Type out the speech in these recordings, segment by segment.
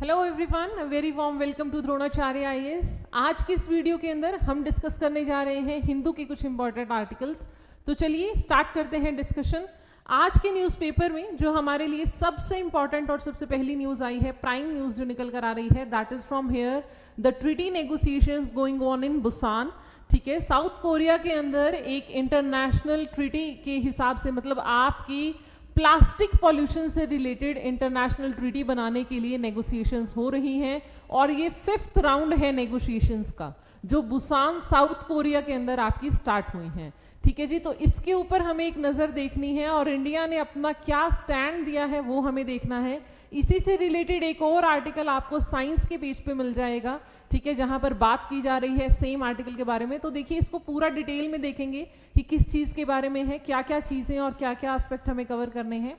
Hello everyone, very warm welcome to Dronacharya IAS. आज की इस वीडियो के अंदर हम डिस्कस करने जा रहे हैं हिंदू के कुछ इंपॉर्टेंट आर्टिकल्स। तो चलिए स्टार्ट करते हैं डिस्कशन। आज के न्यूज़पेपर में जो हमारे लिए सबसे इंपॉर्टेंट और सबसे पहली न्यूज आई है, प्राइम न्यूज जो निकल कर आ रही है, that is from here the treaty negotiations going on in Busan. ठीक है, साउथ कोरिया के अंदर एक इंटरनेशनल ट्रीटी के हिसाब से, मतलब आपकी प्लास्टिक पॉल्यूशन से रिलेटेड इंटरनेशनल ट्रीटी बनाने के लिए नेगोशिएशंस हो रही हैं और ये 5th राउंड है नेगोशिएशंस का, जो बुसान साउथ कोरिया के अंदर आपकी स्टार्ट हुई हैं। ठीक है जी, तो इसके ऊपर हमें एक नज़र देखनी है और इंडिया ने अपना क्या स्टैंड दिया है वो हमें देखना है। इसी से रिलेटेड एक और आर्टिकल आपको साइंस के पेज पे मिल जाएगा, ठीक है, जहां पर बात की जा रही है सेम आर्टिकल के बारे में। तो देखिए, इसको पूरा डिटेल में देखेंगे कि किस चीज़ के बारे में है, क्या क्या चीज़ें और क्या क्या एस्पेक्ट हमें कवर करने हैं।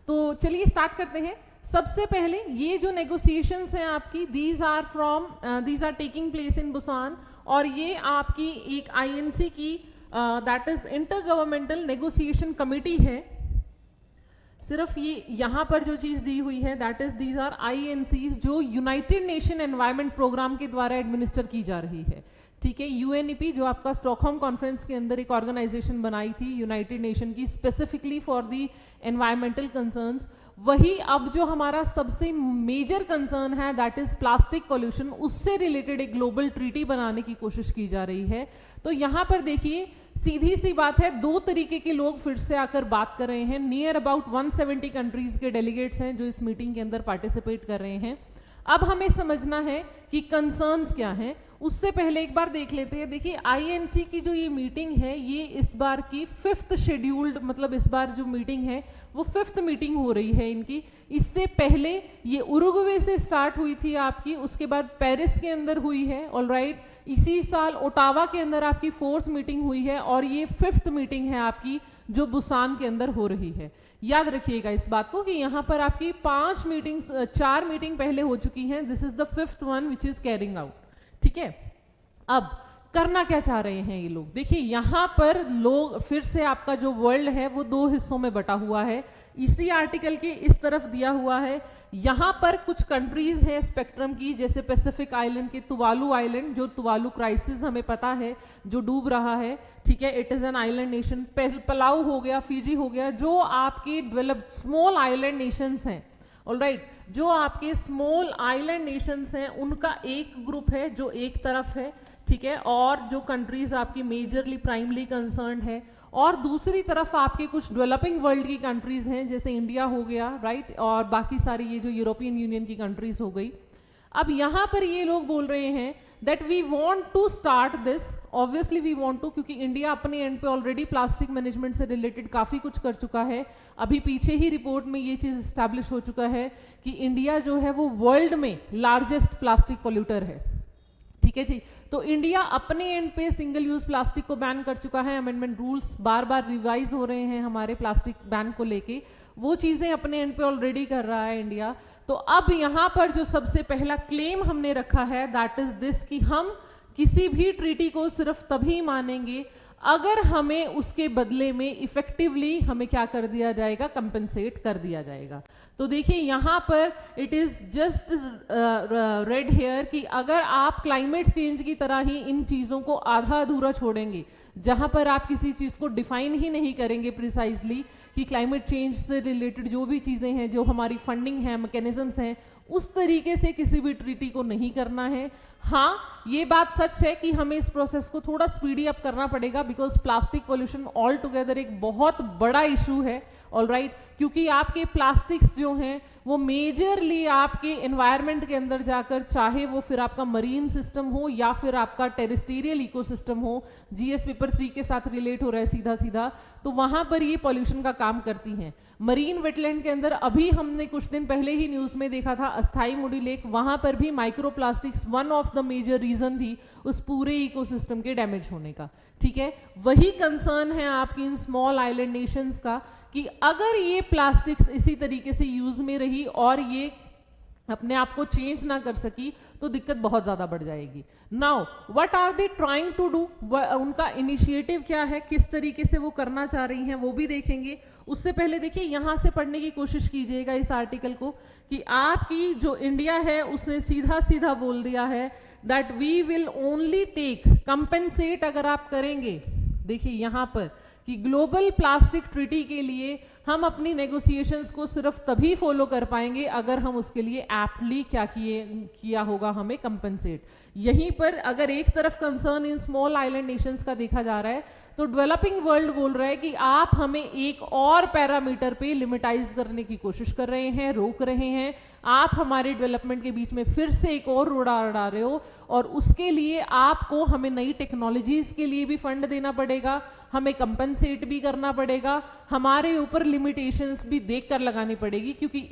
तो चलिए स्टार्ट करते हैं। सबसे पहले ये जो नेगोशिएशंस हैं आपकी, these are taking place in Busan, और ये आपकी एक आईएनसी की that is intergovernmental negotiation committee है। सिर्फ ये यहाँ पर जो चीज़ दी हुई है, दैट इज दीज आर आईएनसीज, जो यूनाइटेड नेशन एनवायरनमेंट प्रोग्राम के द्वारा एडमिनिस्टर की जा रही है। ठीक है, यूएनईपी जो आपका स्टॉकहोम कॉन्फ्रेंस के अंदर एक ऑर्गेनाइजेशन बनाई थी यूनाइटेड नेशन की, specifically for the environmental concerns, वही अब जो हमारा सबसे मेजर कंसर्न है, दैट इज प्लास्टिक पॉल्यूशन, उससे रिलेटेड एक ग्लोबल ट्रीटी बनाने की कोशिश की जा रही है। तो यहाँ पर देखिए, सीधी सी बात है, दो तरीके के लोग फिर से आकर बात कर रहे हैं। नियर अबाउट 170 कंट्रीज के डेलीगेट्स हैं जो इस मीटिंग के अंदर पार्टिसिपेट कर रहे हैं। अब हमें समझना है कि कंसर्न्स क्या हैं। उससे पहले एक बार देख लेते हैं। देखिए, आईएनसी की जो ये मीटिंग है, ये इस बार की 5th शेड्यूल्ड, मतलब इस बार जो मीटिंग है वो 5th मीटिंग हो रही है इनकी। इससे पहले ये उरुग्वे से स्टार्ट हुई थी आपकी, उसके बाद पेरिस के अंदर हुई है, ऑलराइट। इसी साल ओटावा के अंदर आपकी 4th मीटिंग हुई है और ये 5th मीटिंग है आपकी जो बुसान के अंदर हो रही है। याद रखिएगा इस बात को कि यहाँ पर आपकी 4 मीटिंग पहले हो चुकी हैं। This is the 5th one which is carrying out. ठीक है, अब करना क्या चाह रहे हैं ये लोग। देखिए, यहाँ पर लोग फिर से, आपका जो वर्ल्ड है वो 2 हिस्सों में बटा हुआ है। इसी आर्टिकल के इस तरफ दिया हुआ है, यहाँ पर कुछ कंट्रीज हैं स्पेक्ट्रम की, जैसे पैसिफिक आइलैंड के तुवालू आइलैंड, जो तुवालू क्राइसिस हमें पता है जो डूब रहा है। ठीक है, it is an island nation. Palau हो गया, फिजी हो गया, जो आपके डेवलप्ड स्मॉल आइलैंड नेशंस हैं, ऑलराइट। जो आपके स्मॉल आइलैंड नेशंस हैं उनका एक ग्रुप है जो एक तरफ है, ठीक है, और जो कंट्रीज आपकी मेजरली प्राइमली कंसर्न है, और दूसरी तरफ आपके कुछ डेवलपिंग वर्ल्ड की कंट्रीज हैं जैसे इंडिया हो गया, राइट, और बाकी सारी ये जो यूरोपियन यूनियन की कंट्रीज हो गई। अब यहाँ पर ये लोग बोल रहे हैं that we want to start this, obviously we want to, क्योंकि इंडिया अपने एंड पे ऑलरेडी प्लास्टिक मैनेजमेंट से रिलेटेड काफ़ी कुछ कर चुका है। अभी पीछे ही रिपोर्ट में ये चीज़ इस्टेब्लिश हो चुका है कि इंडिया जो है वो वर्ल्ड में लार्जेस्ट प्लास्टिक पोल्यूटर है। ठीक है जी, तो इंडिया अपने एंड पे सिंगल यूज प्लास्टिक को बैन कर चुका है। अमेंडमेंट रूल्स बार बार रिवाइज हो रहे हैं हमारे प्लास्टिक बैन को लेके, वो चीज़ें अपने एंड पे ऑलरेडी कर रहा है इंडिया। तो अब यहाँ पर जो सबसे पहला क्लेम हमने रखा है, दैट इज दिस, कि हम किसी भी ट्रीटी को सिर्फ तभी मानेंगे अगर हमें उसके बदले में इफेक्टिवली हमें क्या कर दिया जाएगा, कंपेंसेट कर दिया जाएगा। तो देखिए, यहाँ पर it is just read here कि अगर आप क्लाइमेट चेंज की तरह ही इन चीज़ों को आधा अधूरा छोड़ेंगे, जहाँ पर आप किसी चीज़ को डिफाइन ही नहीं करेंगे प्रिसाइजली कि क्लाइमेट चेंज से रिलेटेड जो भी चीज़ें हैं, जो हमारी फंडिंग है, मैकेनिज्म्स हैं, उस तरीके से किसी भी ट्रीटी को नहीं करना है। हाँ, ये बात सच है कि हमें इस प्रोसेस को थोड़ा स्पीडी अप करना पड़ेगा, because plastic pollution all together एक बहुत बड़ा इशू है, ऑलराइट, क्योंकि आपके प्लास्टिक्स जो हैं वो मेजरली आपके एनवायरनमेंट के अंदर जाकर, चाहे वो फिर आपका मरीन सिस्टम हो या फिर आपका टेरेस्टेरियल इकोसिस्टम हो, जीएस पेपर 3 के साथ रिलेट हो रहा है सीधा सीधा, तो वहाँ पर ये पॉल्यूशन का काम करती हैं। मरीन वेटलैंड के अंदर अभी हमने कुछ दिन पहले ही न्यूज़ में देखा था, अस्थाई मुडी लेक, वहाँ पर भी microplastics one of the major reason थी उस पूरे इकोसिस्टम के डैमेज होने का। ठीक है, वही कंसर्न है आपकी इन स्मॉल आइलैंड नेशंस का कि अगर ये प्लास्टिक्स इसी तरीके से यूज में रही और ये अपने आप को चेंज ना कर सकी तो दिक्कत बहुत ज्यादा बढ़ जाएगी। Now what are they trying to do, उनका इनिशिएटिव क्या है, किस तरीके से वो करना चाह रही हैं वो भी देखेंगे। उससे पहले देखिए यहां से पढ़ने की कोशिश कीजिएगा इस आर्टिकल को कि आपकी जो इंडिया है उसने सीधा सीधा बोल दिया है that we will only take compensate, अगर आप करेंगे देखिए यहां पर कि ग्लोबल प्लास्टिक ट्रीटी के लिए हम अपनी नेगोशिएशंस को सिर्फ तभी फॉलो कर पाएंगे अगर हम उसके लिए एप्टली क्या किया होगा, हमें कंपेंसेट। यहीं पर अगर एक तरफ concern in small island Nations का देखा जा रहा है तो डेवलपिंग वर्ल्ड बोल रहा है कि आप हमें एक और पैरामीटर पे लिमिटाइज करने की कोशिश कर रहे हैं, रोक रहे हैं, आप हमारे डेवलपमेंट के बीच में फिर से एक और रोड़ा अड़ा रहे हो, और उसके लिए आपको हमें नई टेक्नोलॉजीज के लिए भी फंड देना पड़ेगा, हमें कंपनसेट भी करना पड़ेगा, हमारे ऊपर लिमिटेशंस भी देखकर लगानी पड़ेगी, क्योंकि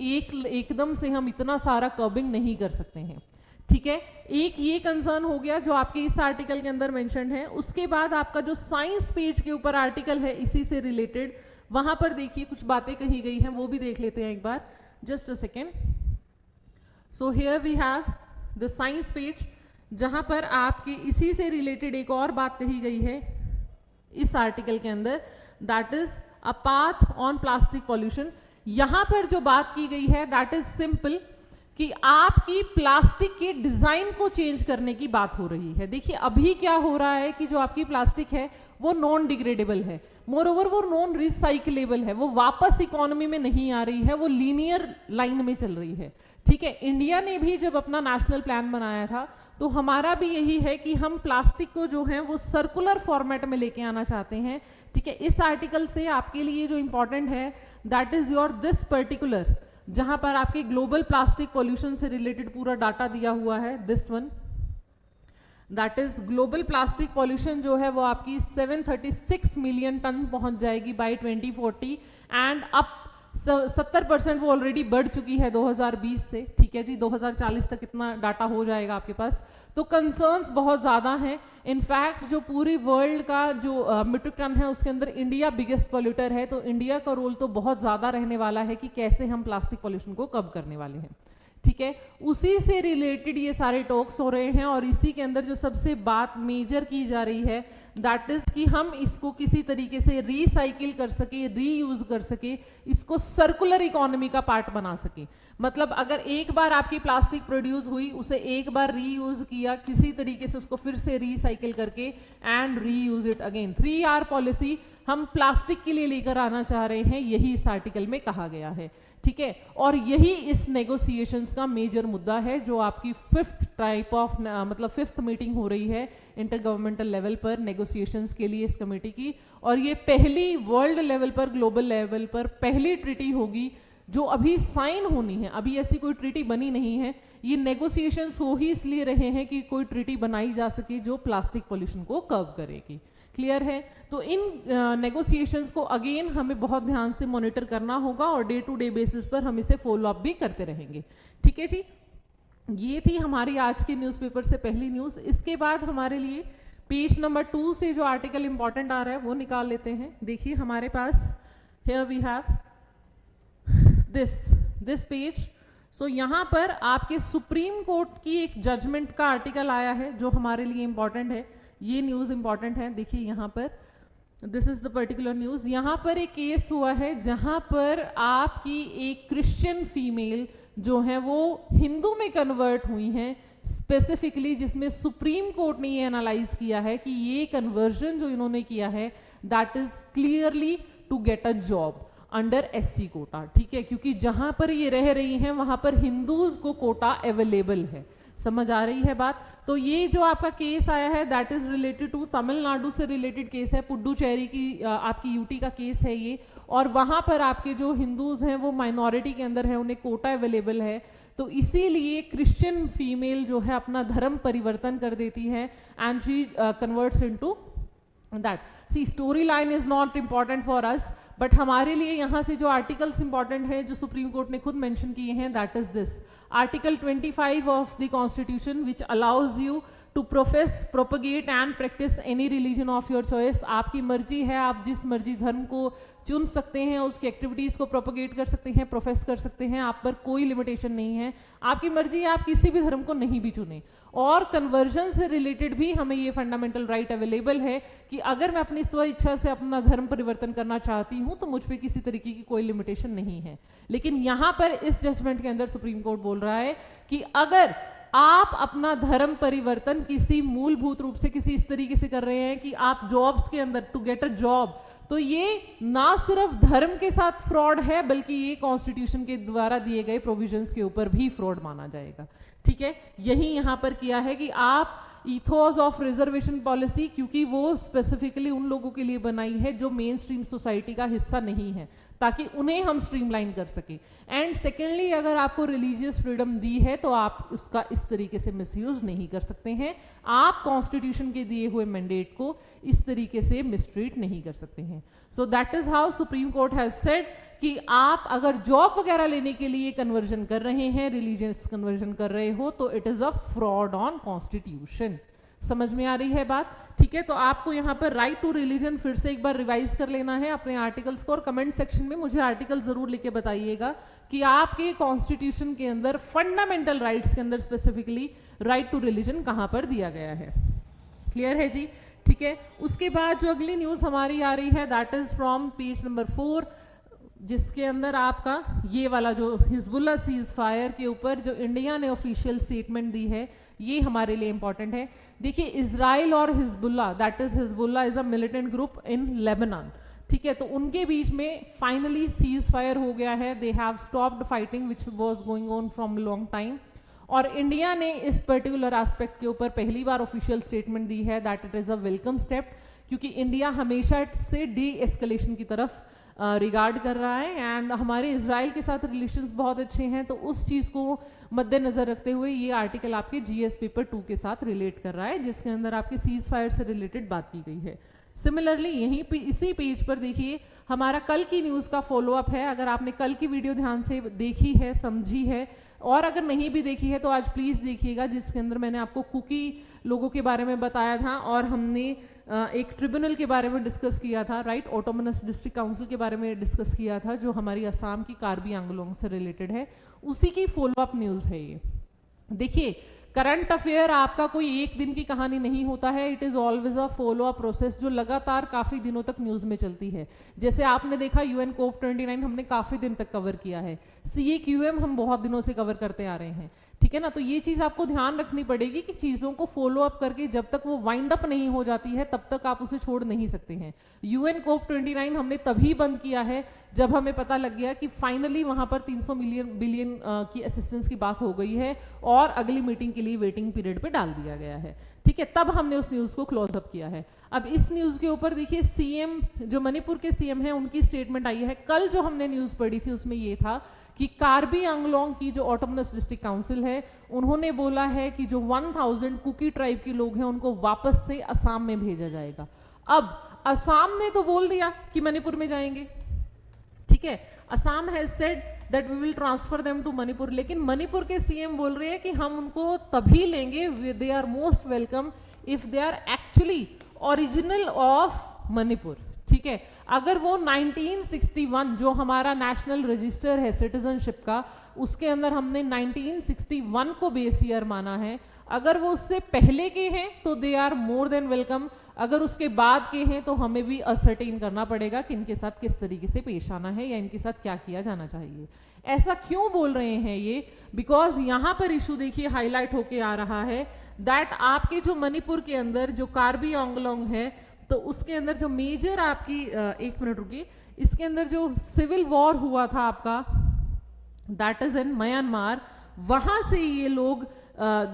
एकदम से हम इतना सारा कर्बिंग नहीं कर सकते हैं। ठीक है, एक ये कंसर्न हो गया जो आपके इस आर्टिकल के अंदर मेंशन है। उसके बाद आपका जो साइंस पेज के ऊपर आर्टिकल है इसी से रिलेटेड, वहां पर देखिए कुछ बातें कही गई हैं, वो भी देख लेते हैं एक बार, just a second. So here we have the science page, जहां पर आपके इसी से रिलेटेड एक और बात कही गई है इस आर्टिकल के अंदर, that is a path on plastic pollution. यहां पर जो बात की गई है दैट इज सिंपल कि आपकी प्लास्टिक के डिजाइन को चेंज करने की बात हो रही है। देखिए अभी क्या हो रहा है कि जो आपकी प्लास्टिक है वो नॉन डिग्रेडेबल है, मोर ओवर वो नॉन रिसाइकलेबल है, वो वापस इकोनॉमी में नहीं आ रही है, वो लीनियर लाइन में चल रही है। ठीक है, इंडिया ने भी जब अपना नेशनल प्लान बनाया था तो हमारा भी यही है कि हम प्लास्टिक को जो है वो सर्कुलर फॉर्मेट में लेके आना चाहते हैं। ठीक है, इस आर्टिकल से आपके लिए जो इंपॉर्टेंट है that is your this particular, जहां पर आपके ग्लोबल प्लास्टिक पॉल्यूशन से रिलेटेड पूरा डाटा दिया हुआ है, this one, that is global plastic pollution जो है वो आपकी 736 मिलियन टन पहुंच जाएगी बाय 2040, एंड अब 70% वो ऑलरेडी बढ़ चुकी है 2020 से। ठीक है जी, 2040 तक इतना डाटा हो जाएगा आपके पास। तो कंसर्न्स बहुत ज़्यादा हैं। इनफैक्ट जो पूरी वर्ल्ड का जो मीट्रिक टन है उसके अंदर इंडिया बिगेस्ट पॉल्यूटर है, तो इंडिया का रोल तो बहुत ज़्यादा रहने वाला है कि कैसे हम प्लास्टिक पॉल्यूशन को कम करने वाले हैं। ठीक है, उसी से रिलेटेड ये सारे टॉक्स हो रहे हैं, और इसी के अंदर जो सबसे बात मेजर की जा रही है दैट इज कि हम इसको किसी तरीके से रिसाइकिल कर सके, रीयूज कर सके, इसको सर्कुलर इकोनॉमी का पार्ट बना सके। मतलब अगर एक बार आपकी प्लास्टिक प्रोड्यूस हुई, उसे एक बार रीयूज किया, किसी तरीके से उसको फिर से रिसाइकिल करके and reuse it again. 3R policy हम प्लास्टिक के लिए लेकर आना चाह रहे हैं, यही इस आर्टिकल में कहा गया है। ठीक है, और यही इस नेगोशिएशंस का मेजर मुद्दा है जो आपकी फिफ्थ मीटिंग हो रही है इंटर गवर्नमेंटल लेवल पर नेगोशिएशंस के लिए इस कमेटी की, और ये पहली वर्ल्ड लेवल पर, ग्लोबल लेवल पर पहली ट्रीटी होगी जो अभी साइन होनी है। अभी ऐसी कोई ट्रीटी बनी नहीं है, ये नेगोशिएशंस हो ही इसलिए रहे हैं कि कोई ट्रीटी बनाई जा सके जो प्लास्टिक पॉल्यूशन को कर्व करेगी। क्लियर है? तो इन नेगोशिएशंस को अगेन हमें बहुत ध्यान से मॉनिटर करना होगा और डे टू डे बेसिस पर हम इसे फॉलो अप भी करते रहेंगे। ठीक है जी, ये थी हमारी आज के न्यूज़पेपर से पहली न्यूज़। इसके बाद हमारे लिए पेज नंबर 2 से जो आर्टिकल इंपॉर्टेंट आ रहा है वो निकाल लेते हैं। देखिए हमारे पास here we have this page. So यहाँ पर आपके सुप्रीम कोर्ट की एक जजमेंट का आर्टिकल आया है जो हमारे लिए इंपॉर्टेंट है। ये न्यूज़ इंपॉर्टेंट है। देखिए यहाँ पर this is the particular news. यहाँ पर एक केस हुआ है जहाँ पर आपकी एक क्रिश्चियन फीमेल जो है वो हिंदू में कन्वर्ट हुई हैं स्पेसिफिकली, जिसमें सुप्रीम कोर्ट ने ये एनालाइज किया है कि ये कन्वर्जन जो इन्होंने किया है that is clearly to get a job under SC quota. ठीक है, क्योंकि जहां पर ये रह रही हैं वहां पर हिंदूज को कोटा अवेलेबल है। समझ आ रही है बात? तो ये जो आपका केस आया है that is related to Tamil Nadu से रिलेटेड केस है, पुडुचेरी की आपकी UT का केस है ये, और वहां पर आपके जो हिंदूज हैं वो माइनॉरिटी के अंदर है, उन्हें कोटा अवेलेबल है। तो इसीलिए क्रिश्चियन फीमेल जो है अपना धर्म परिवर्तन कर देती है and she converts into that. See story line is not important for us, but हमारे लिए यहाँ से जो आर्टिकल्स इंपॉर्टेंट है जो सुप्रीम कोर्ट ने खुद मेंशन किए हैं that is this article 25 of the constitution which allows you to profess, propagate and practice any religion of your choice. आपकी मर्जी है, आप जिस मर्जी धर्म को चुन सकते हैं, उसकी एक्टिविटीज़ को प्रोपगेट कर सकते हैं, प्रोफेस कर सकते हैं, आप पर कोई लिमिटेशन नहीं है। आपकी मर्जी है, आप किसी भी धर्म को नहीं भी चुने। और कन्वर्जन से रिलेटेड भी हमें ये फंडामेंटल राइट अवेलेबल है कि अगर मैं अपनी स्व इच्छा से अपना धर्म परिवर्तन करना चाहती हूँ तो मुझ पे किसी तरीके की कोई लिमिटेशन नहीं है। लेकिन यहाँ पर इस जजमेंट के अंदर सुप्रीम कोर्ट बोल रहा है कि अगर आप अपना धर्म परिवर्तन किसी मूलभूत रूप से किसी इस तरीके से कर रहे हैं कि आप जॉब्स के अंदर टू गेट अ जॉब, तो ये ना सिर्फ धर्म के साथ फ्रॉड है बल्कि ये कॉन्स्टिट्यूशन के द्वारा दिए गए प्रोविजंस के ऊपर भी फ्रॉड माना जाएगा। ठीक है, यही यहां पर किया है कि आप ईथोस ऑफ रिजर्वेशन पॉलिसी, क्योंकि वो स्पेसिफिकली उन लोगों के लिए बनाई है जो मेन स्ट्रीम सोसाइटी का हिस्सा नहीं है, ताकि उन्हें हम स्ट्रीमलाइन कर सके। एंड सेकेंडली, अगर आपको रिलीजियस फ्रीडम दी है तो आप उसका इस तरीके से मिसयूज नहीं कर सकते हैं। आप कॉन्स्टिट्यूशन के दिए हुए मैंडेट को इस तरीके से मिसट्रीट नहीं कर सकते हैं। So that is how supreme court has said कि आप अगर जॉब वगैरह लेने के लिए कन्वर्जन कर रहे हैं, रिलीजियस कन्वर्जन कर रहे हो, तो it is a fraud on constitution. समझ में आ रही है बात? ठीक है, तो आपको यहाँ पर राइट टू रिलीजन फिर से एक बार रिवाइज कर लेना है अपने आर्टिकल्स को, और कमेंट सेक्शन में मुझे आर्टिकल जरूर लिख के बताइएगा कि आपके कॉन्स्टिट्यूशन के अंदर फंडामेंटल राइट्स के अंदर स्पेसिफिकली राइट टू रिलीजन कहाँ पर दिया गया है। क्लियर है जी? ठीक है, उसके बाद जो अगली न्यूज हमारी आ रही है that is from page number 4, जिसके अंदर आपका ये वाला जो हिजबुल्ला सीज फायर के ऊपर जो इंडिया ने ऑफिशियल स्टेटमेंट दी है, ये हमारे लिए इंपॉर्टेंट है। देखिए, इजराइल और Hezbollah, that is Hezbollah is a militant group in Lebanon, ठीक है, तो उनके बीच में फाइनली सीज फायर हो गया है। They have stopped fighting which was going on from long time, और इंडिया ने इस पर्टिकुलर एस्पेक्ट के ऊपर पहली बार ऑफिशियल स्टेटमेंट दी है that it is a welcome step, क्योंकि इंडिया हमेशा से डी एस्केलेशन की तरफ रिगार्ड कर रहा है एंड हमारे इजराइल के साथ रिलेशंस बहुत अच्छे हैं। तो उस चीज़ को मद्देनजर रखते हुए ये आर्टिकल आपके जीएस पेपर 2 के साथ रिलेट कर रहा है, जिसके अंदर आपके सीज फायर से रिलेटेड बात की गई है। सिमिलरली यहीं पे इसी पेज पर देखिए हमारा कल की न्यूज़ का फॉलोअप है। अगर आपने कल की वीडियो ध्यान से देखी है, समझी है, और अगर नहीं भी देखी है तो आज प्लीज़ देखिएगा, जिसके अंदर मैंने आपको कुकी लोगों के बारे में बताया था और हमने एक ट्रिब्यूनल के बारे में डिस्कस किया था, राइट, ऑटोनोमस डिस्ट्रिक्ट काउंसिल के बारे में डिस्कस किया था, जो हमारी असम की कार्बी आंगलोंग से रिलेटेड है। उसी की फॉलोअप न्यूज़ है ये। देखिए, करंट अफेयर आपका कोई एक दिन की कहानी नहीं होता है, it is always a follow up process जो लगातार काफी दिनों तक न्यूज में चलती है। जैसे आपने देखा यूएन कोप 29 हमने काफी दिन तक कवर किया है, CAQM हम बहुत दिनों से कवर करते आ रहे हैं, ठीक है ना। तो ये चीज आपको ध्यान रखनी पड़ेगी कि चीजों को फॉलो अप करके जब तक वो वाइंड अप नहीं हो जाती है तब तक आप उसे छोड़ नहीं सकते हैं। यूएन कोप 29 हमने तभी बंद किया है जब हमें पता लग गया कि फाइनली वहां पर 300 बिलियन की असिस्टेंस की बात हो गई है और अगली मीटिंग के लिए वेटिंग पीरियड पे डाल दिया गया है, ठीक है, तब हमने उस न्यूज को क्लोज अप किया है। अब इस न्यूज के ऊपर देखिए सीएम, जो मणिपुर के सीएम हैं, उनकी स्टेटमेंट आई है। कल जो हमने न्यूज पढ़ी थी उसमें ये था कि कार्बी आंगलोंग की जो ऑटोनोमस डिस्ट्रिक्ट काउंसिल है, उन्होंने बोला है कि जो 1000 कुकी ट्राइब के लोग हैं उनको वापस से असम में भेजा जाएगा। अब असम ने तो बोल दिया कि मणिपुर में जाएंगे, ठीक है, Assam has said that we will transfer them to Manipur, लेकिन मणिपुर के सीएम बोल रहे हैं कि हम उनको तभी लेंगे, they are most welcome if they are actually original of Manipur, ठीक है। अगर वो 1961 जो हमारा नेशनल रजिस्टर है सिटीजनशिप का, उसके अंदर हमने 1961 को बेस ईयर माना है, अगर वो उससे पहले के हैं तो they are more than welcome, अगर उसके बाद के हैं तो हमें भी असर्टेन करना पड़ेगा कि इनके साथ किस तरीके से पेश आना है या इनके साथ क्या किया जाना चाहिए। ऐसा क्यों बोल रहे हैं ये? बिकॉज यहाँ पर इशू देखिए हाईलाइट होके आ रहा है दैट आपके जो मणिपुर के अंदर जो कार्बी आंगलोंग है, तो उसके अंदर जो मेजर आपकी एक मिनट रुकिए, इसके अंदर जो सिविल वॉर हुआ था आपका दैट इज इन म्यांमार, वहां से ये लोग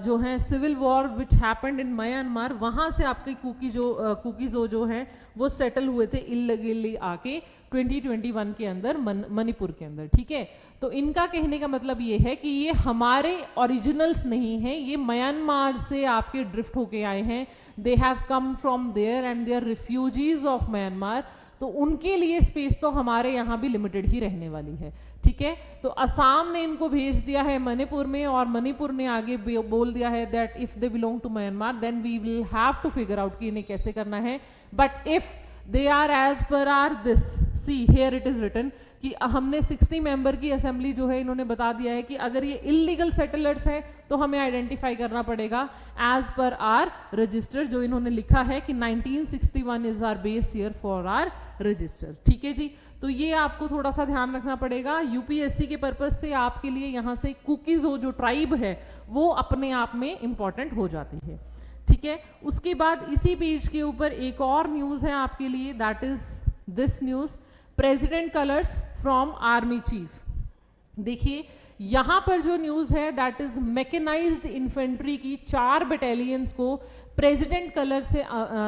जो हैं civil war which happened in Myanmar, वहां से आपके कुकीज जो हैं वो सेटल हुए थे इल्लीगली आके 2021 के अंदर मणिपुर के अंदर, ठीक है। तो इनका कहने का मतलब ये है कि ये हमारे ओरिजिनल्स नहीं हैं, ये म्यांमार से आपके ड्रिफ्ट होके आए हैं, they have come from there and they are refugees of Myanmar. तो उनके लिए स्पेस तो हमारे यहाँ भी लिमिटेड ही रहने वाली है, ठीक है। तो असम ने इनको भेज दिया है मणिपुर में, और मणिपुर ने आगे बोल दिया है that if they belong to Myanmar then we will have to figure out कि इन्हें कैसे करना है। But if they are as per our this, see here it is written कि हमने 60 मेंबर की असेंबली जो है इन्होंने बता दिया है कि अगर ये इलीगल सेटलर्स है तो हमें आइडेंटिफाई करना पड़ेगा एज पर आर रजिस्टर, जो इन्होंने लिखा है कि 1961 is our base year for our register, ठीक है जी। तो ये आपको थोड़ा सा ध्यान रखना पड़ेगा यूपीएससी के पर्पज से, आपके लिए यहाँ से कुकीज हो जो ट्राइब है वो अपने आप में इंपॉर्टेंट हो जाती है, ठीक है। उसके बाद इसी पेज के ऊपर एक और न्यूज है आपके लिए, that is this news, president colours from army chief. देखिए यहां पर जो न्यूज है दैट इज मैकेनाइज्ड इन्फेंट्री की 4 बटालियंस को प्रेसिडेंट कलर से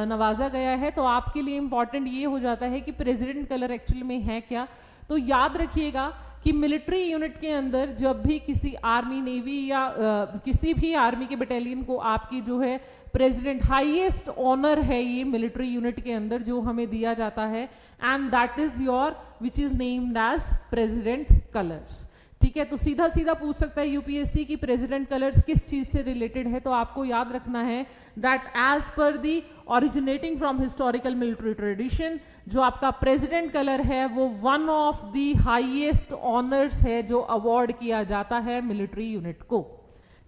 नवाजा गया है। तो आपके लिए इंपॉर्टेंट ये हो जाता है कि प्रेसिडेंट कलर एक्चुअली में है क्या। तो याद रखिएगा कि मिलिट्री यूनिट के अंदर जब भी किसी आर्मी नेवी या किसी भी आर्मी के बटालियन को आपकी जो है प्रेसिडेंट, हाईएस्ट ऑनर है ये मिलिट्री यूनिट के अंदर जो हमें दिया जाता है, and that is your which is named as president colours, ठीक है। तो सीधा सीधा पूछ सकता है यूपीएससी की प्रेसिडेंट कलर्स किस चीज से रिलेटेड है। तो आपको याद रखना है that as per the originating from historical military tradition, जो आपका प्रेसिडेंट कलर है वो one of the highest honours है जो अवार्ड किया जाता है मिलिट्री यूनिट को,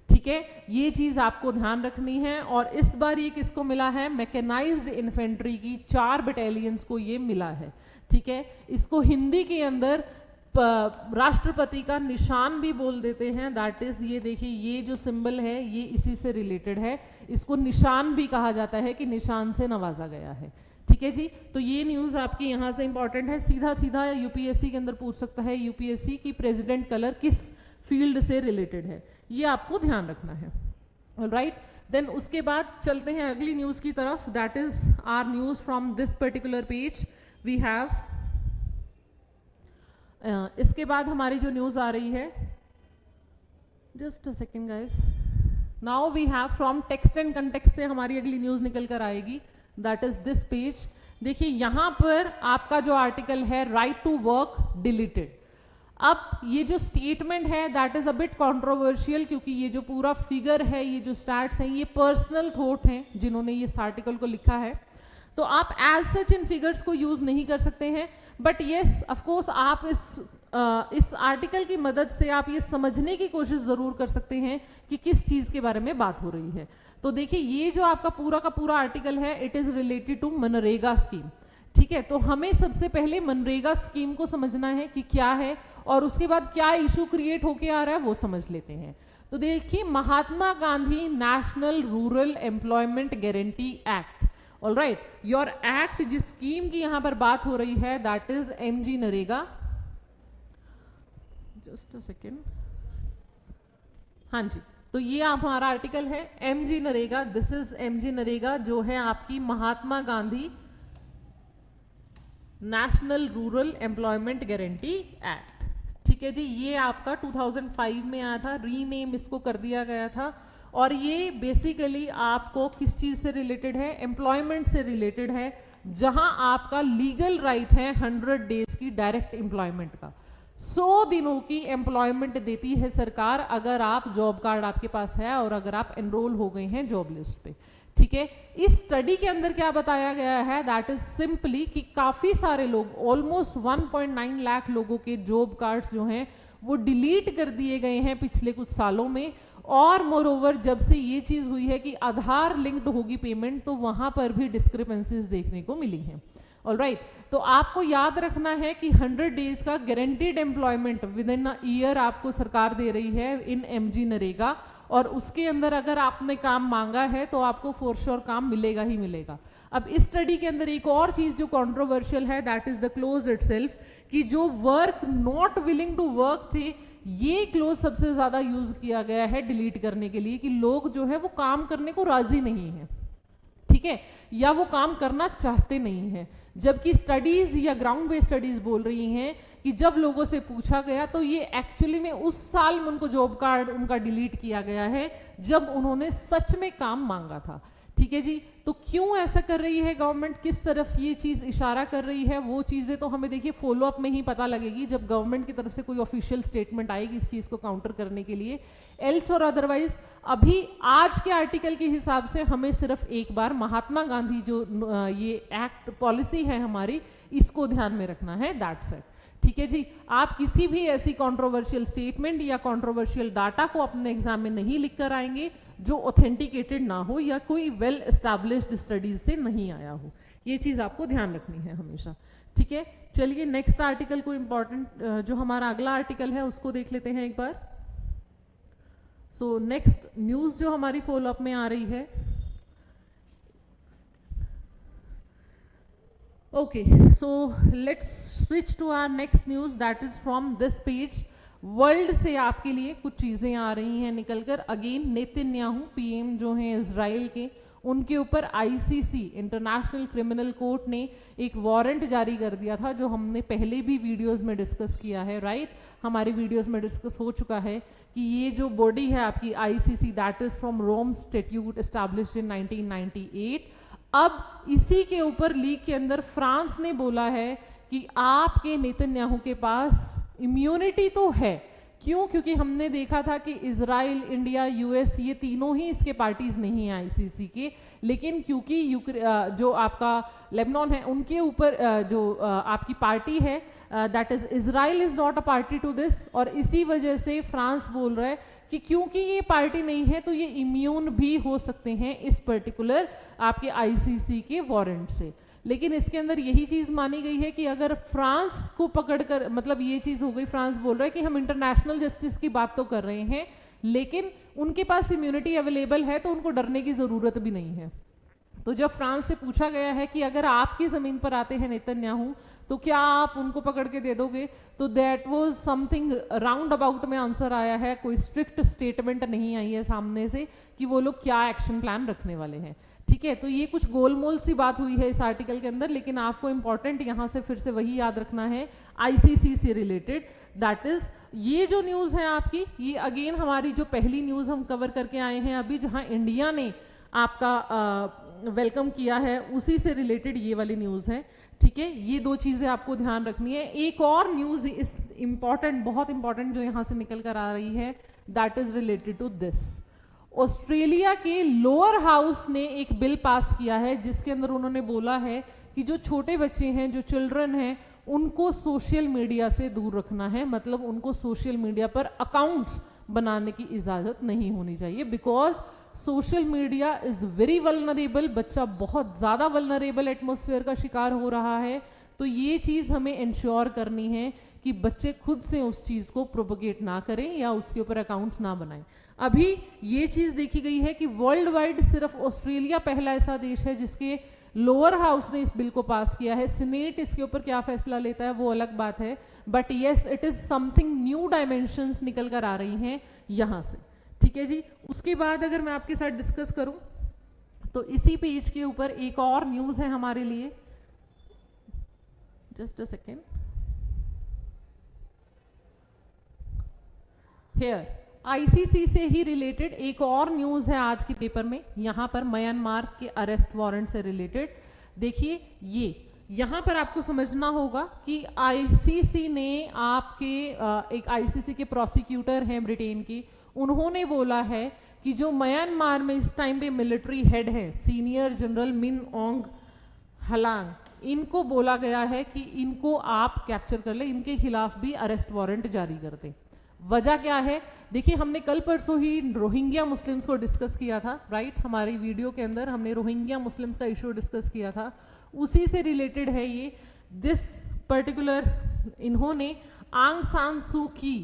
ठीक है। ये चीज आपको ध्यान रखनी है। और इस बार ये किसको मिला है, मैकेनाइज्ड इन्फेंट्री की 4 बटालियंस को ये मिला है, ठीक है। इसको हिंदी के अंदर राष्ट्रपति का निशान भी बोल देते हैं, दैट इज ये देखिए ये जो सिंबल है ये इसी से रिलेटेड है, इसको निशान भी कहा जाता है कि निशान से नवाजा गया है, ठीक है जी। तो ये न्यूज आपकी यहाँ से इंपॉर्टेंट है, सीधा सीधा यूपीएससी के अंदर पूछ सकता है यूपीएससी की प्रेसिडेंट कलर किस फील्ड से रिलेटेड है, ये आपको ध्यान रखना है, ऑलराइट। देन उसके बाद चलते हैं अगली न्यूज की तरफ, that is our news from this particular page we have. इसके बाद हमारी जो न्यूज आ रही है, just a second guys, now we have from text and context से हमारी अगली न्यूज निकल कर आएगी, दैट इज दिस पेज। देखिए यहां पर आपका जो आर्टिकल है राइट टू वर्क डिलीटेड। अब ये जो स्टेटमेंट है that is a bit controversial, क्योंकि ये जो पूरा फिगर है, ये जो स्टैट्स हैं, ये पर्सनल थॉट हैं जिन्होंने ये इस आर्टिकल को लिखा है। तो आप एज सच इन फिगर्स को यूज नहीं कर सकते हैं, बट येस ऑफ कोर्स आप इस आर्टिकल की मदद से आप ये समझने की कोशिश जरूर कर सकते हैं कि किस चीज के बारे में बात हो रही है। तो देखिए ये जो आपका पूरा का पूरा आर्टिकल है इट इज रिलेटेड टू मनरेगा स्कीम, ठीक है। तो हमें सबसे पहले मनरेगा स्कीम को समझना है कि क्या है, और उसके बाद क्या इशू क्रिएट होके आ रहा है वो समझ लेते हैं। तो देखिए Mahatma Gandhi national rural employment guarantee act, alright, your act जिस स्कीम की यहां पर बात हो रही है that is MG NREGA. Just a second, हाँ जी, तो ये हमारा आर्टिकल है MG NREGA, this is MG NREGA जो है आपकी Mahatma Gandhi national rural employment guarantee act, ठीक है जी। ये आपका 2005 में आया था, रीनेम इसको कर दिया गया था, और ये बेसिकली आपको किस चीज से रिलेटेड है, एम्प्लॉयमेंट से रिलेटेड है, जहां आपका लीगल राइट है 100 डेज की डायरेक्ट एम्प्लॉयमेंट का। 100 दिनों की एम्प्लॉयमेंट देती है सरकार अगर आप जॉब कार्ड आपके पास है और अगर आप एनरोल हो गए हैं जॉब लिस्ट पे, ठीक है। इस स्टडी के अंदर क्या बताया गया है दैट इज सिंपली कि काफी सारे लोग, ऑलमोस्ट 1.9 लाख लोगों के जॉब कार्ड्स जो हैं वो डिलीट कर दिए गए हैं पिछले कुछ सालों में। और मोर ओवर जब से ये चीज हुई है कि आधार लिंक्ड होगी पेमेंट, तो वहां पर भी डिस्क्रिपेंसीज देखने को मिली हैं, ऑलराइट। तो आपको याद रखना है कि 100 डेज का guaranteed employment with in a year आपको सरकार दे रही है इन एमजी नरेगा, और उसके अंदर अगर आपने काम मांगा है तो आपको फॉर श्योर काम मिलेगा ही मिलेगा। अब इस स्टडी के अंदर एक और चीज जो कंट्रोवर्शियल है that is the clause itself, कि जो work not willing to work थे, ये क्लोज सबसे ज्यादा यूज किया गया है डिलीट करने के लिए, कि लोग जो है वो काम करने को राजी नहीं है, ठीक है, या वो काम करना चाहते नहीं है। जबकि स्टडीज या ग्राउंड बेस्ड स्टडीज बोल रही हैं कि जब लोगों से पूछा गया तो ये एक्चुअली में उस साल में उनको जॉब कार्ड उनका डिलीट किया गया है जब उन्होंने सच में काम मांगा था, ठीक है जी। तो क्यों ऐसा कर रही है गवर्नमेंट, किस तरफ ये चीज इशारा कर रही है, वो चीजें तो हमें देखिए फॉलो अप में ही पता लगेगी, जब गवर्नमेंट की तरफ से कोई ऑफिशियल स्टेटमेंट आएगी इस चीज को काउंटर करने के लिए। एल्स और अदरवाइज अभी आज के आर्टिकल के हिसाब से हमें सिर्फ एक बार महात्मा गांधी जो ये एक्ट पॉलिसी है हमारी, इसको ध्यान में रखना है, दैट्स इट। ठीक है जी। आप किसी भी ऐसी कंट्रोवर्शियल स्टेटमेंट या कंट्रोवर्शियल डाटा को अपने एग्जाम में नहीं लिख कर आएंगे जो ऑथेंटिकेटेड ना हो या कोई वेल एस्टैब्लिश्ड स्टडीज से नहीं आया हो। ये चीज आपको ध्यान रखनी है हमेशा। ठीक है, चलिए नेक्स्ट आर्टिकल को इंपॉर्टेंट जो हमारा अगला आर्टिकल है उसको देख लेते हैं एक बार। सो नेक्स्ट न्यूज जो हमारी फॉलो अप में आ रही है, okay, so let's switch to our next news that is from this page। World से आपके लिए कुछ चीजें आ रही हैं निकलकर। अगेन नेतन्याहू पीएम जो हैं इजराइल के, उनके ऊपर आईसीसी इंटरनेशनल क्रिमिनल कोर्ट ने एक वारंट जारी कर दिया था, जो हमने पहले भी वीडियोस में डिस्कस किया है, राइट। हमारी वीडियोस में डिस्कस हो चुका है कि ये जो बॉडी है आपकी ICC, that is from Rome statute established in 1998। अब इसी के ऊपर लीग के अंदर फ्रांस ने बोला है कि आपके नेतन्याहू के पास इम्यूनिटी तो है। क्यों? क्योंकि हमने देखा था कि इजराइल, इंडिया, यूएस ये तीनों ही इसके पार्टीज नहीं हैं आईसीसी के, लेकिन क्योंकि जो आपका लेबनान है उनके ऊपर जो आपकी पार्टी है that is Israel is not a party to this, और इसी वजह से फ्रांस बोल रहा है कि क्योंकि ये पार्टी नहीं है तो ये इम्यून भी हो सकते हैं इस पर्टिकुलर आपके आईसीसी के वारंट से। लेकिन इसके अंदर यही चीज मानी गई है कि अगर फ्रांस को पकड़कर, मतलब ये चीज हो गई, फ्रांस बोल रहा है कि हम इंटरनेशनल जस्टिस की बात तो कर रहे हैं लेकिन उनके पास इम्यूनिटी अवेलेबल है तो उनको डरने की जरूरत भी नहीं है। तो जब फ्रांस से पूछा गया है कि अगर आपकी जमीन पर आते हैं नेतन्याहू तो क्या आप उनको पकड़ के दे दोगे, तो that was something round about में आंसर आया है, कोई स्ट्रिक्ट स्टेटमेंट नहीं आई है सामने से कि वो लोग क्या एक्शन प्लान रखने वाले हैं। ठीक है, तो ये कुछ गोलमोल सी बात हुई है इस आर्टिकल के अंदर, लेकिन आपको इंपॉर्टेंट यहाँ से फिर से वही याद रखना है आईसीसी से रिलेटेड, दैट इज ये जो न्यूज़ है आपकी, ये अगेन हमारी जो पहली न्यूज़ हम कवर करके आए हैं अभी, जहाँ इंडिया ने आपका वेलकम किया है, उसी से रिलेटेड ये वाली न्यूज़ है। ठीक है, ये दो चीज़ें आपको ध्यान रखनी है। एक और न्यूज़ इस इम्पॉर्टेंट, बहुत इंपॉर्टेंट जो यहाँ से निकल कर आ रही है, that is related to this. Australia के लोअर हाउस ने एक बिल पास किया है जिसके अंदर उन्होंने बोला है कि जो छोटे बच्चे हैं, जो चिल्ड्रन हैं, उनको सोशल मीडिया से दूर रखना है, मतलब उनको सोशल मीडिया पर अकाउंट्स बनाने की इजाज़त नहीं होनी चाहिए, because social media is very vulnerable. बच्चा बहुत ज़्यादा वल्नरेबल एटमॉस्फेयर का शिकार हो रहा है, तो ये चीज़ हमें इंश्योर करनी है कि बच्चे खुद से उस चीज़ को प्रोपोगेट ना करें या उसके ऊपर अकाउंट्स ना बनाएं। अभी ये चीज़ देखी गई है कि वर्ल्ड वाइड सिर्फ ऑस्ट्रेलिया पहला ऐसा देश है जिसके लोअर हाउस ने इस बिल को पास किया है। सीनेट इसके ऊपर क्या फैसला लेता है वो अलग बात है, but yes it is something new dimensions निकल कर आ रही हैं यहाँ से। ठीक है जी, उसके बाद अगर मैं आपके साथ डिस्कस करूं तो इसी पेज के ऊपर एक और न्यूज़ है हमारे लिए, just a second, here ICC से ही रिलेटेड एक और न्यूज़ है आज के पेपर में, यहाँ पर म्यांमार के अरेस्ट वारंट से रिलेटेड। देखिए ये यहाँ पर आपको समझना होगा कि आईसीसी ने आपके एक आईसीसी के प्रोसिक्यूटर हैं ब्रिटेन के, उन्होंने बोला है कि जो म्यांमार में इस टाइम पे मिलिट्री हेड है सीनियर जनरल मिन ओंग हलांग, इनको बोला गया है कि इनको आप कैप्चर कर ले, इनके खिलाफ भी अरेस्ट वारंट जारी कर दें। वजह क्या है? देखिए हमने कल परसों ही रोहिंग्या मुस्लिम्स को डिस्कस किया था, राइट। हमारी वीडियो के अंदर हमने रोहिंग्या मुस्लिम्स का इशू डिस्कस किया था, उसी से रिलेटेड है ये। दिस पर्टिकुलर इन्होंने आंग सान सू की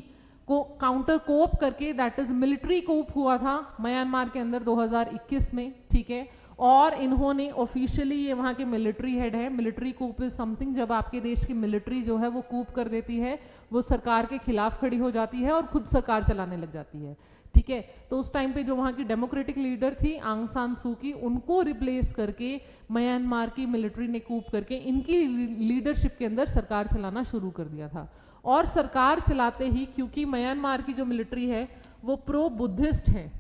को काउंटर कोप करके, दैट इज मिलिट्री कोप हुआ था म्यांमार के अंदर 2021 में, ठीक है। और इन्होंने ऑफिशियली, ये वहाँ के मिलिट्री हेड है, मिलिट्री कूप इज समथिंग जब आपके देश की मिलिट्री जो है वो कूप कर देती है, वो सरकार के खिलाफ खड़ी हो जाती है और खुद सरकार चलाने लग जाती है, ठीक है। तो उस टाइम पे जो वहाँ की डेमोक्रेटिक लीडर थी आंग सान सू की, उनको रिप्लेस करके म्यांमार की मिलिट्री ने कूप करके इनकी लीडरशिप के अंदर सरकार चलाना शुरू कर दिया था। और सरकार चलाते ही, क्योंकि म्यांमार की जो मिलिट्री है वो प्रो बुद्धिस्ट है,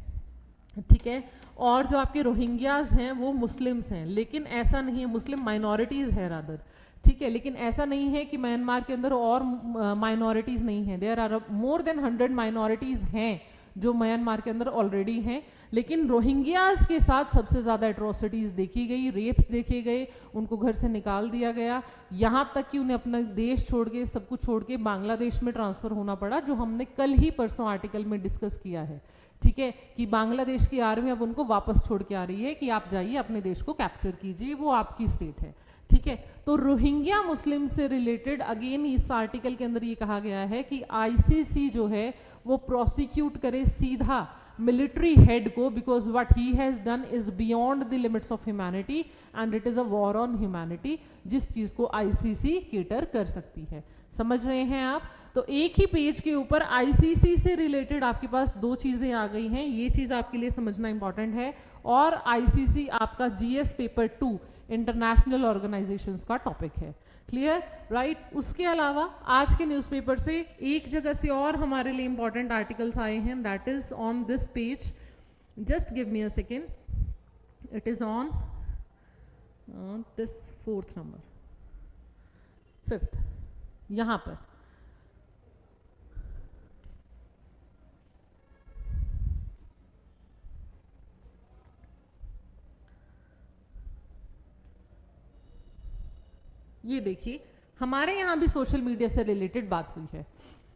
ठीक है। और जो आपके रोहिंग्याज हैं वो मुस्लिम्स हैं, लेकिन ऐसा नहीं है, मुस्लिम माइनॉरिटीज़ है रादर, ठीक है, लेकिन ऐसा नहीं है कि म्यांमार के अंदर और माइनॉरिटीज़ नहीं हैं। There are more than 100 minorities हैं जो म्यांमार के अंदर ऑलरेडी हैं, लेकिन रोहिंग्याज के साथ सबसे ज़्यादा एट्रोसिटीज़ देखी गई, रेप्स देखे गए, उनको घर से निकाल दिया गया, यहाँ तक कि उन्हें अपना देश छोड़ के, सब कुछ छोड़ के बांग्लादेश में ट्रांसफ़र होना पड़ा, जो हमने कल ही परसों आर्टिकल में डिस्कस किया है, ठीक है, कि बांग्लादेश की आर्मी अब उनको वापस छोड़ के आ रही है कि आप जाइए अपने देश को कैप्चर कीजिए, वो आपकी स्टेट है, ठीक है। तो रोहिंग्या मुस्लिम से रिलेटेड अगेन इस आर्टिकल के अंदर ये कहा गया है कि आईसीसी जो है वो प्रोसिक्यूट करे सीधा मिलिट्री हेड को, because what he has done is beyond the limits of humanity and it is a war on humanity, जिस चीज को आईसीसी केटर कर सकती है। समझ रहे हैं आप? तो एक ही पेज के ऊपर आईसीसी से रिलेटेड आपके पास दो चीजें आ गई हैं, ये चीज आपके लिए समझना इंपॉर्टेंट है। और आईसीसी आपका जीएस पेपर 2 इंटरनेशनल ऑर्गेनाइजेशंस का टॉपिक है। Clear, right? उसके अलावा आज के न्यूज़पेपर से एक जगह से और हमारे लिए इंपॉर्टेंट आर्टिकल्स आए हैं, that is on this page, just give me a second, it is on this 4th number, 5th, यहां पर ये देखिए, हमारे यहाँ भी सोशल मीडिया से रिलेटेड बात हुई है।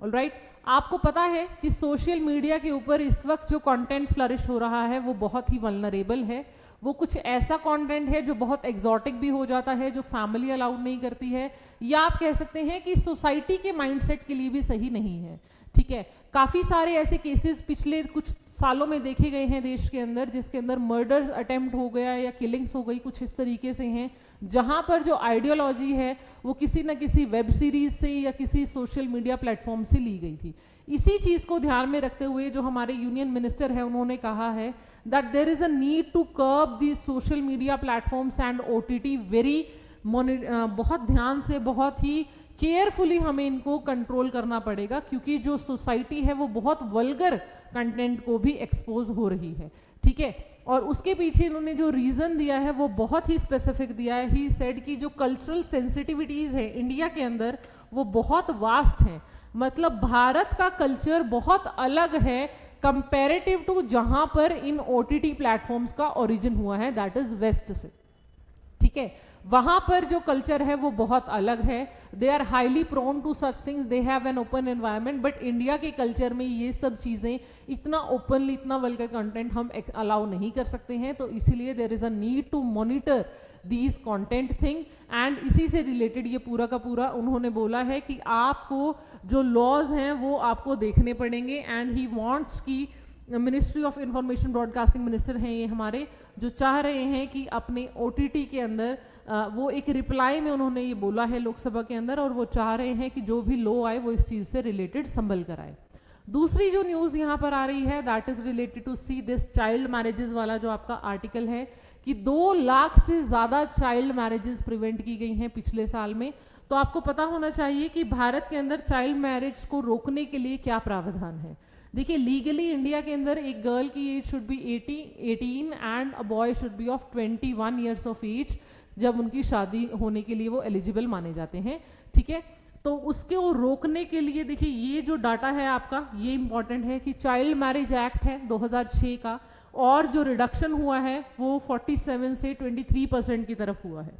ऑलराइट, आपको पता है कि सोशल मीडिया के ऊपर इस वक्त जो कंटेंट फ्लरिश हो रहा है वो बहुत ही वल्नरेबल है। वो कुछ ऐसा कंटेंट है जो बहुत एग्जॉटिक भी हो जाता है, जो फैमिली अलाउड नहीं करती है, या आप कह सकते हैं कि सोसाइटी के माइंडसेट के लिए भी सही नहीं है, ठीक है। काफ़ी सारे ऐसे केसेस पिछले कुछ सालों में देखे गए हैं देश के अंदर, जिसके अंदर मर्डर अटेम्प्ट हो गया या किलिंग्स हो गई, कुछ इस तरीके से हैं, जहां पर जो आइडियोलॉजी है वो किसी न किसी वेब सीरीज से या किसी सोशल मीडिया प्लेटफॉर्म से ली गई थी। इसी चीज़ को ध्यान में रखते हुए जो हमारे यूनियन मिनिस्टर है उन्होंने कहा है that there is a need to curb the social media platforms and OTT very बहुत ध्यान से, बहुत ही केयरफुली हमें इनको कंट्रोल करना पड़ेगा, क्योंकि जो सोसाइटी है वो बहुत वल्गर कंटेंट को भी एक्सपोज हो रही है, ठीक है। और उसके पीछे इन्होंने जो रीज़न दिया है वो बहुत ही स्पेसिफिक दिया है। ही सेड कि जो कल्चरल सेंसिटिविटीज़ है इंडिया के अंदर वो बहुत वास्ट है, मतलब भारत का कल्चर बहुत अलग है कंपैरेटिव टू जहां पर इन ओटीटी प्लेटफॉर्म्स का ओरिजिन हुआ है, दैट इज वेस्ट से, ठीक है। वहां पर जो कल्चर है वो बहुत अलग है, they are highly prone to such things, they have an open environment, but India के कल्चर में ये सब चीज़ें इतना ओपनली, इतना वल्गर कंटेंट हम अलाउ नहीं कर सकते हैं। तो इसीलिए there is a need to monitor these content thing, and इसी से रिलेटेड ये पूरा का पूरा उन्होंने बोला है कि आपको जो लॉज हैं वो आपको देखने पड़ेंगे। एंड ही वांट्स की ministry of information broadcasting minister हैं ये हमारे, जो चाह रहे हैं कि अपने ओटीटी के अंदर वो एक रिप्लाई में उन्होंने ये बोला है लोकसभा के अंदर, और वो चाह रहे हैं कि जो भी लॉ आए वो इस चीज़ से रिलेटेड संभल कर आए। दूसरी जो न्यूज़ यहाँ पर आ रही है that is related to see this child marriages वाला जो आपका आर्टिकल है, कि 2 लाख से ज़्यादा चाइल्ड मैरिजेस प्रिवेंट की गई हैं पिछले साल में। तो आपको पता होना चाहिए कि भारत के अंदर चाइल्ड मैरिज को रोकने के लिए क्या प्रावधान है। देखिए, लीगली इंडिया के अंदर एक गर्ल की age should be 18 and a boy should be of 21 years of age, जब उनकी शादी होने के लिए वो एलिजिबल माने जाते हैं, ठीक है। तो उसको रोकने के लिए देखिए ये जो डाटा है आपका ये इंपॉर्टेंट है कि चाइल्ड मैरिज एक्ट है 2006 का, और जो रिडक्शन हुआ है वो 47 से 23% की तरफ हुआ है,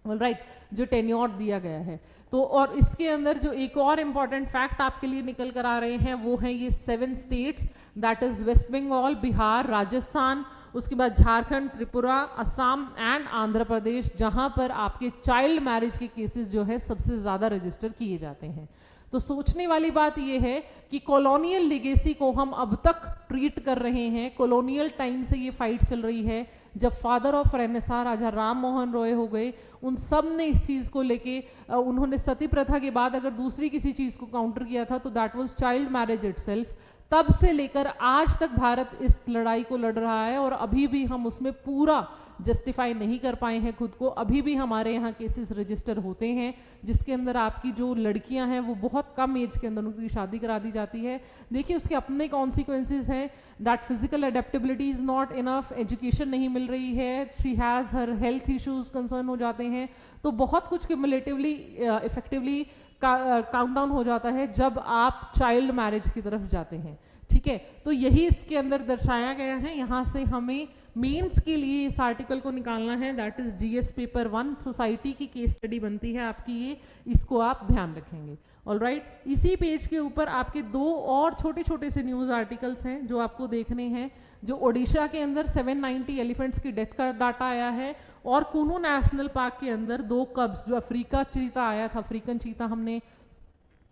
ऑलराइट, जो टेन्योर दिया गया है। तो और इसके अंदर जो एक और इम्पॉर्टेंट फैक्ट आपके लिए निकल कर आ रहे हैं वो हैं ये 7 states, that is West Bengal, Bihar, Rajasthan, उसके बाद झारखंड, त्रिपुरा, असम एंड आंध्र प्रदेश, जहां पर आपके चाइल्ड मैरिज के केसेस जो है सबसे ज़्यादा रजिस्टर किए जाते हैं। तो सोचने वाली बात यह है कि कॉलोनियल लिगेसी को हम अब तक ट्रीट कर रहे हैं, कॉलोनियल टाइम से ये फाइट चल रही है। जब फादर ऑफ रेनेसां राजा राम मोहन रॉय हो गए, उन सब ने इस चीज़ को लेके उन्होंने सती प्रथा के बाद अगर दूसरी किसी चीज़ को काउंटर किया था तो that was child marriage itself. तब से लेकर आज तक भारत इस लड़ाई को लड़ रहा है और अभी भी हम उसमें पूरा जस्टिफाई नहीं कर पाए हैं खुद को। अभी भी हमारे यहाँ केसेस रजिस्टर होते हैं जिसके अंदर आपकी जो लड़कियां हैं वो बहुत कम एज के अंदर उनकी शादी करा दी जाती है। देखिए उसके अपने कॉन्सिक्वेंसेज हैं, that physical adaptability is not enough, education नहीं मिल रही है, she has her health issues concern हो जाते हैं। तो बहुत कुछ क्यूमुलेटिवली इफेक्टिवली काउंट डाउन हो जाता है जब आप चाइल्ड मैरिज की तरफ जाते हैं। ठीक है, तो यही इसके अंदर दर्शाया गया है। यहाँ से हमें मेंस के लिए इस आर्टिकल को निकालना है, that is GS paper 1 society की केस स्टडी बनती है आपकी ये, इसको आप ध्यान रखेंगे। ऑलराइट, इसी पेज के ऊपर आपके 2 और छोटे छोटे से न्यूज़ आर्टिकल्स हैं जो आपको देखने हैं। जो ओडिशा के अंदर 790 एलिफेंट्स की डेथ का डाटा आया है और कुनू नेशनल पार्क के अंदर 2 कब्स, जो अफ्रीका चीता आया था, अफ्रीकन चीता हमने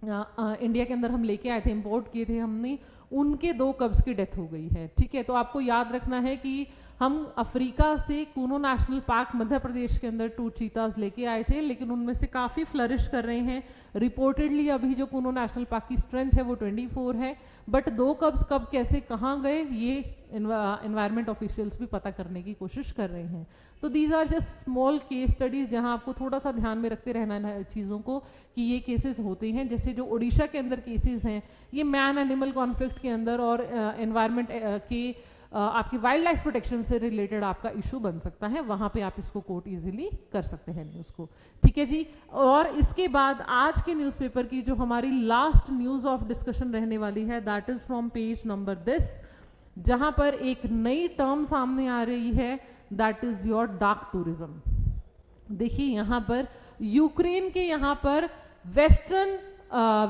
इंडिया के अंदर हम लेके आए थे, इंपोर्ट किए थे हमने, उनके 2 कब्स की डेथ हो गई है। ठीक है, तो आपको याद रखना है कि हम अफ्रीका से कुनो नेशनल पार्क मध्य प्रदेश के अंदर 2 चीताज लेके आए थे, लेकिन उनमें से काफ़ी फ्लरिश कर रहे हैं। रिपोर्टेडली अभी जो कुनो नेशनल पार्क की स्ट्रेंथ है वो 24 है, बट 2 कब्स कब कैसे कहाँ गए ये एनवायरमेंट ऑफिशियल्स भी पता करने की कोशिश कर रहे हैं। तो these are just small case studies जहाँ आपको थोड़ा सा ध्यान में रखते रहना है चीज़ों को कि ये केसेस होते हैं। जैसे जो उड़ीसा के अंदर केसेस हैं ये मैन एनिमल कॉन्फ्लिक्ट के अंदर और एनवायरमेंट के आपकी वाइल्ड लाइफ प्रोटेक्शन से रिलेटेड आपका इशू बन सकता है, वहाँ पे आप इसको कोट इजीली कर सकते हैं न्यूज़ को। ठीक है जी, और इसके बाद आज के न्यूज़पेपर की जो हमारी लास्ट न्यूज़ ऑफ डिस्कशन रहने वाली है that is from page number 10, जहाँ पर एक नई टर्म सामने आ रही है that is your dark tourism. देखिए यहाँ पर यूक्रेन के यहाँ पर वेस्टर्न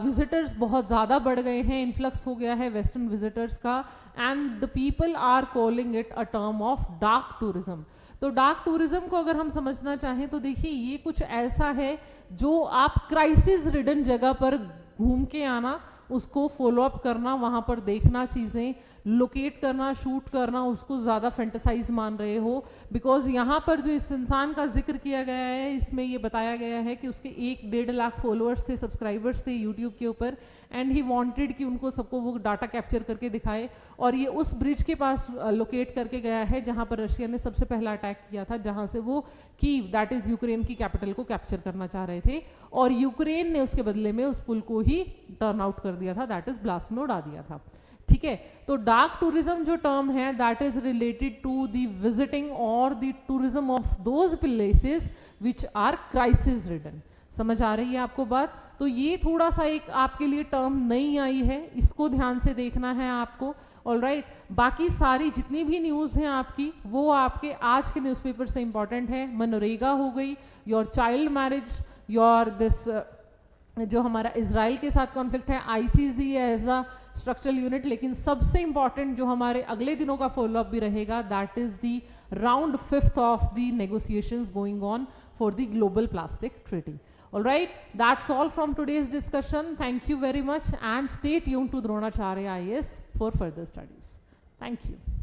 विजिटर्स बहुत ज़्यादा बढ़ गए हैं, इन्फ्लक्स हो गया है वेस्टर्न विजिटर्स का, and the people are calling it a term of dark tourism. तो डार्क टूरिज्म को अगर हम समझना चाहें तो देखिए ये कुछ ऐसा है जो आप क्राइसिस रिडन जगह पर घूम के आना, उसको फॉलो अप करना, वहाँ पर देखना, चीज़ें लोकेट करना, शूट करना, उसको ज़्यादा फैंटेसाइज मान रहे हो। बिकॉज यहाँ पर जो इस इंसान का जिक्र किया गया है इसमें ये बताया गया है कि उसके 1-1.5 लाख फॉलोअर्स थे, सब्सक्राइबर्स थे यूट्यूब के ऊपर, एंड ही वांटेड कि उनको सबको वो डाटा कैप्चर करके दिखाए। और ये उस ब्रिज के पास लोकेट करके गया है जहाँ पर रशिया ने सबसे पहला अटैक किया था, जहाँ से वो कीव दैट इज़ यूक्रेन की कैपिटल को कैप्चर करना चाह रहे थे, और यूक्रेन ने उसके बदले में उस पुल को ही टर्न आउट कर दिया था, दैट इज़ ब्लास्ट में उड़ा दिया था। ठीक है, तो डार्क टूरिज्म जो टर्म है that is related to the visiting और the tourism of those places which are crisis ridden. समझ आ रही है आपको बात? तो ये थोड़ा सा एक आपके लिए टर्म नई आई है, इसको ध्यान से देखना है आपको। ऑलराइट, बाकी सारी जितनी भी न्यूज़ हैं आपकी वो आपके आज के न्यूज़पेपर से इंपॉर्टेंट है। मनरेगा हो गई, your child marriage, your this जो हमारा इजराइल के साथ कॉन्फ्लिक्ट है, ICC as a structural unit, लेकिन सबसे इंपॉर्टेंट जो हमारे अगले दिनों का फॉलोअप भी रहेगा that is the round 5th of the negotiations going on for the global plastic treaty. Alright, that's all from today's discussion. Thank you very much and stay tuned to Dronacharya IAS for further studies. Thank you.